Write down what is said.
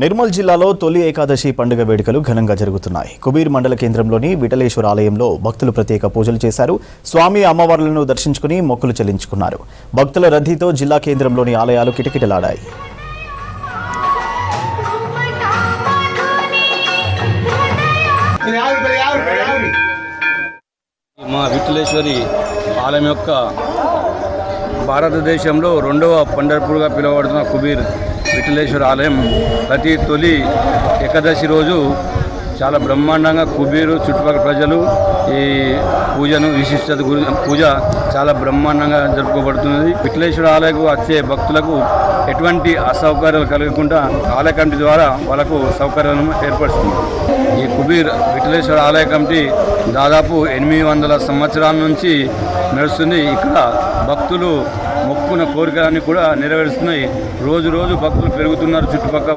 నిర్మల్ జిల్లాలో తొలి ఏకాదశి పండుగ వేడుకలు ఘనంగా జరుగుతున్నాయి. కుబీర్ మండల కేంద్రంలోని విఠలేశ్వర ఆలయంలో భక్తులు ప్రత్యేక పూజలు చేశారు. స్వామి అమ్మవార్లను దర్శించుకుని మొక్కులు చెల్లించుకున్నారు. భక్తుల రద్దీతో జిల్లా కేంద్రంలోని ఆలయాలు కిటకిటలాడాయి. మా విఠలేశ్వరి ఆలయం యొక్క భారతదేశంలో రెండవ పండర్పూర్గా పిలువబడుతున్న కుబీర్ విఠలేశ్వర ఆలయం ప్రతి తొలి ఏకాదశి రోజు చాలా బ్రహ్మాండంగా కుబీరు చుట్టుపక్కల ప్రజలు ఈ పూజను విశిష్టత పూజ చాలా బ్రహ్మాండంగా జరుపుకోబడుతున్నది. విఠలేశ్వర ఆలయకు వచ్చే భక్తులకు ఎటువంటి అసౌకర్యాలు కలగకుండా ఆలయ కమిటీ ద్వారా వాళ్ళకు సౌకర్యాలను ఏర్పరుస్తుంది. ఈ కుబీర్ విఠలేశ్వర ఆలయ కమిటీ దాదాపు 800 సంవత్సరాల నుంచి నడుస్తుంది. ఇక్కడ భక్తులు మొక్కున కోరికలన్నీ కూడా నెరవేరుస్తున్నాయి. రోజు రోజు భక్తులు పెరుగుతున్నారు. చుట్టుపక్కల